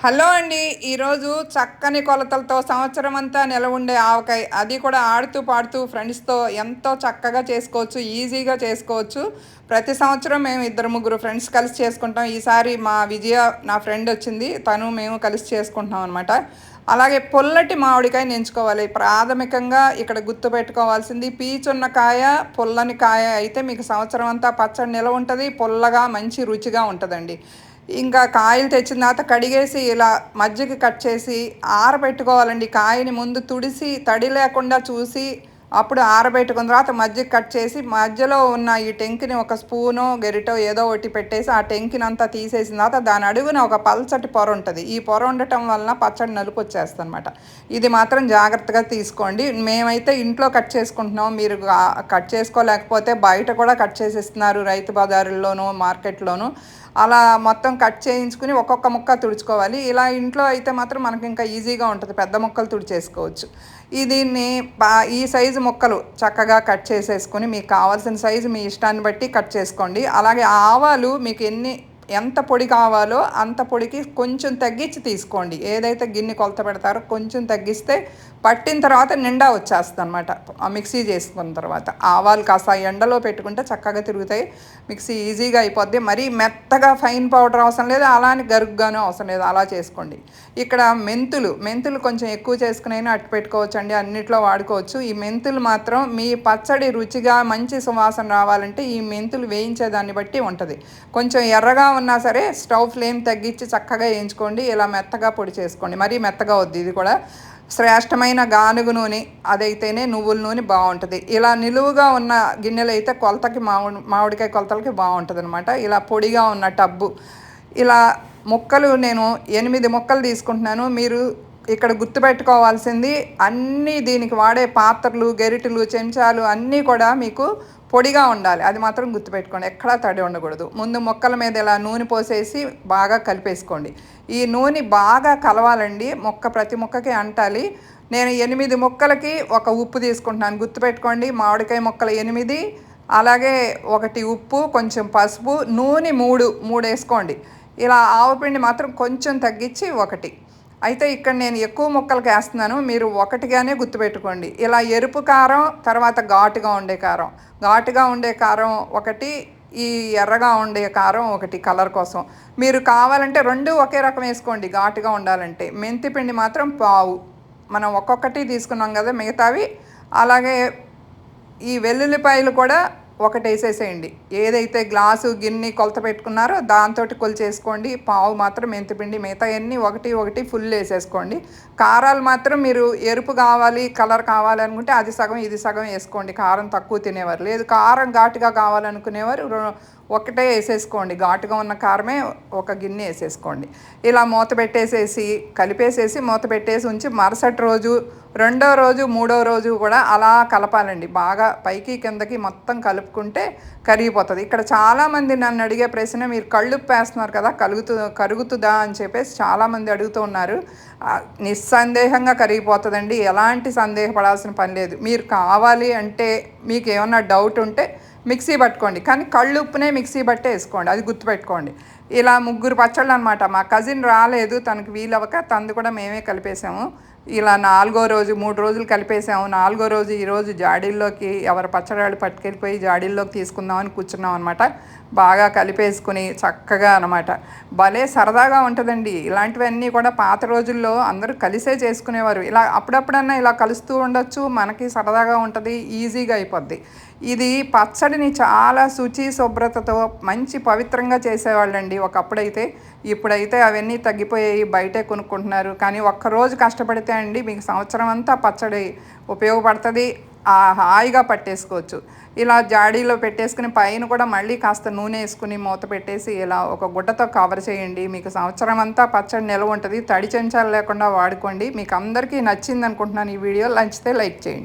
Hello అండి. ఈరోజు చక్కని కొలతలతో సంవత్సరం అంతా నిలవ ఉండే ఆవకాయ, అది కూడా ఆడుతూ పాడుతూ ఫ్రెండ్స్‌తో ఎంతో చక్కగా చేసుకోవచ్చు. ఈజీగా చేసుకోవచ్చు. ప్రతి సంవత్సరం మేము ఇద్దరు, ముగ్గురు ఫ్రెండ్స్ కలిసి చేసుకుంటాం. ఈసారి మా విజయ నా ఫ్రెండ్ వచ్చింది. తను మేము కలిసి చేసుకుంటున్నాం అనమాట. అలాగే పుల్లటి మామిడికాయని ఎంచుకోవాలి. ప్రాథమికంగా ఇక్కడ గుర్తుపెట్టుకోవాల్సింది పీచున్న కాయ, పుల్లని కాయ అయితే మీకు సంవత్సరం అంతా పచ్చడి నిలవ ఉంటది. పుల్లగా మంచి రుచిగా ఉంటదండి. ఇంకా కాయలు తెచ్చిన తర్వాత కడిగేసి ఇలా మధ్యకి కట్ చేసి ఆరబెట్టుకోవాలండి. కాయని ముందు తుడిసి తడి లేకుండా చూసి అప్పుడు ఆరబెట్టుకున్న తర్వాత మధ్యకి కట్ చేసి మధ్యలో ఉన్న ఈ టెంకిని ఒక స్పూనో గెరిటో ఏదో ఒకటి పెట్టేసి ఆ టెంకిని అంతా తీసేసిన తర్వాత దాని అడుగున ఒక పల్చటి పొర ఉంటుంది. ఈ పొర ఉండటం వలన పచ్చడి నలుపు వచ్చేస్తుంది అనమాట. ఇది మాత్రం జాగ్రత్తగా తీసుకోండి. మేమైతే ఇంట్లో కట్ చేసుకుంటున్నాం. మీరు కట్ చేసుకోలేకపోతే బయట కూడా కట్ చేసి ఇస్తున్నారు, రైతు బజారుల్లోనూ మార్కెట్లోనూ. అలా మొత్తం కట్ చేయించుకుని ఒక్కొక్క ముక్క తుడుచుకోవాలి. ఇలా ఇంట్లో అయితే మాత్రం మనకి ఇంకా ఈజీగా ఉంటుంది. పెద్ద ముక్కలు తుడిచేసుకోవచ్చు. దీన్ని ఈ సైజు ముక్కలు చక్కగా కట్ చేసేసుకుని మీకు కావాల్సిన సైజు మీ ఇష్టాన్ని బట్టి కట్ చేసుకోండి. అలాగే ఆవాలు మీకు ఎంత పొడి కావాలో అంత పొడికి కొంచెం తగ్గించి తీసుకోండి. ఏదైతే గిన్నె కొలత పెడతారో కొంచెం తగ్గిస్తే పట్టిన తర్వాత నిండా వచ్చేస్తుంది అనమాట. మిక్సీ చేసుకున్న తర్వాత ఆవాలు కాస్త ఎండలో పెట్టుకుంటే చక్కగా తిరుగుతాయి. మిక్సీ ఈజీగా అయిపోద్ది. మరీ మెత్తగా ఫైన్ పౌడర్ అవసరం లేదు, అలానే గరుగ్గాను అవసరం లేదు. అలా చేసుకోండి. ఇక్కడ మెంతులు కొంచెం ఎక్కువ చేసుకునైనా అట్టు పెట్టుకోవచ్చు అండి. అన్నిట్లో వాడుకోవచ్చు. ఈ మెంతులు మాత్రం మీ పచ్చడి రుచిగా మంచి సువాసన రావాలంటే ఈ మెంతులు వేయించేదాన్ని బట్టి ఉంటుంది. కొంచెం ఎర్రగా ఉన్నా సరే స్టవ్ ఫ్లేమ్ తగ్గించి చక్కగా వేయించుకోండి. ఇలా మెత్తగా పొడి చేసుకోండి. మరీ మెత్తగా వద్దు. ఇది కూడా శ్రేష్టమైన గానుగ నూనె అదైతేనే నువ్వుల నూనె బాగుంటుంది. ఇలా నిలువుగా ఉన్న గిన్నెలు అయితే కొలతకి మామిడికాయ కొలతలకి బాగుంటుంది అనమాట. ఇలా పొడిగా ఉన్న టబ్బు ఇలా ముక్కలు నేను 8 ముక్కలు తీసుకుంటున్నాను. మీరు ఇక్కడ గుర్తుపెట్టుకోవాల్సింది అన్నీ దీనికి వాడే పాత్రలు, గరిటెలు, చెంచాలు అన్నీ కూడా మీకు పొడిగా ఉండాలి. అది మాత్రం గుర్తుపెట్టుకోండి. ఎక్కడా తడి ఉండకూడదు. ముందు ముక్కల మీద ఇలా నూనె పోసేసి బాగా కలిపేసుకోండి. ఈ నూనె బాగా కలవాలండి. ప్రతి ముక్కకి అంటాలి. నేను 8 ముక్కలకి ఒక ఉప్పు తీసుకుంటున్నాను. గుర్తుపెట్టుకోండి. మామిడికాయ ముక్కలు 8, అలాగే 1 ఉప్పు, కొంచెం పసుపు, నూనె 3 వేసుకోండి. ఇలా ఆవపిండి మాత్రం కొంచెం తగ్గించి 1. అయితే ఇక్కడ నేను ఎక్కువ ముక్కలకి వేస్తున్నాను. మీరు 1గానే గుర్తుపెట్టుకోండి. ఇలా ఎరుపు కారం, తర్వాత ఘాటుగా ఉండే కారం 1, ఈ ఎర్రగా ఉండే కారం 1 కలర్ కోసం. మీరు కావాలంటే 2 ఒకే రకం వేసుకోండి ఘాటుగా ఉండాలంటే. మెంతి పిండి మాత్రం పావు. మనం ఒక్కొక్కటి తీసుకున్నాం కదా మిగతావి. అలాగే ఈ వెల్లుల్లిపాయలు కూడా 1 వేసేసేయండి. ఏదైతే గ్లాసు గిన్నె కొలత పెట్టుకున్నారో దాంతో కొలిచేసుకోండి. పావు మాత్రం మెంతిపిండి, మిగతా అన్నీ 1 ఫుల్ వేసేసుకోండి. కారాలు మాత్రం మీరు ఎరుపు కావాలి, కలర్ కావాలి అనుకుంటే అది సగం ఇది సగం వేసుకోండి. కారం తక్కువ తినేవారు, లేదు కారం ఘాటుగా కావాలనుకునేవారు 1 వేసేసుకోండి. ఘాటుగా ఉన్న కారమే 1 గిన్నె వేసేసుకోండి. ఇలా మూత పెట్టేసేసి కలిపేసేసి మూత పెట్టేసి ఉంచి మరుసటి రోజు, రెండో రోజు, మూడో రోజు కూడా అలా కలపాలండి. బాగా పైకి కిందకి మొత్తం కలుపుకుంటే కరిగిపోతుంది. ఇక్కడ చాలామంది నన్ను అడిగే ప్రశ్న, మీరు కళ్ళుప్పు వేస్తున్నారు కదా కరుగుతుందా అని చెప్పేసి చాలామంది అడుగుతూ ఉన్నారు. నిస్సందేహంగా కరిగిపోతుందండి. ఎలాంటి సందేహపడాల్సిన పని లేదు. మీరు కావాలి అంటే మీకు ఏమన్నా డౌట్ ఉంటే మిక్సీ పట్టుకోండి, కానీ కళ్ళుప్పునే మిక్సీ బట్టే వేసుకోండి. అది గుర్తుపెట్టుకోండి. ఇలా 3 పచ్చళ్ళు అనమాట. మా కజిన్ రాలేదు, తనకు వీలవక తనది కూడా మేమే కలిపేసాము. ఇలా 4వ రోజు 3 రోజులు కలిపేసాము. 4వ రోజు ఈరోజు జాడీల్లోకి ఎవరి పచ్చడాలు పట్టుకెళ్ళిపోయి జాడీల్లోకి తీసుకుందామని కూర్చున్నాం అనమాట. బాగా కలిపేసుకుని చక్కగా అనమాట. భలే సరదాగా ఉంటుందండి. ఇలాంటివన్నీ కూడా పాత రోజుల్లో అందరూ కలిసే చేసుకునేవారు. ఇలా అప్పుడప్పుడన్నా ఇలా కలుస్తూ ఉండొచ్చు. మనకి సరదాగా ఉంటుంది, ఈజీగా అయిపోద్ది. ఇది పచ్చడిని చాలా శుచి శుభ్రతతో మంచి పవిత్రంగా చేసేవాళ్ళండి ఒకప్పుడైతే. ఇప్పుడైతే అవన్నీ తగ్గిపోయాయి, బయటే కొనుక్కుంటున్నారు. కానీ ఒక్కరోజు కష్టపడితే అండి మీకు సంవత్సరం అంతా పచ్చడి ఉపయోగపడుతుంది. హాయిగా పట్టేసుకోవచ్చు. ఇలా జాడీలో పెట్టేసుకుని పైన కూడా మళ్ళీ కాస్త నూనె వేసుకుని మూత పెట్టేసి ఇలా ఒక గుడ్డతో కవర్ చేయండి. మీకు సంవత్సరం అంతా పచ్చడి నిల్వ ఉంటుంది. తడి చెంచాలు లేకుండా వాడుకోండి. మీకు అందరికీ నచ్చింది అనుకుంటున్నాను ఈ వీడియో. నచ్చితే లైక్ చేయండి.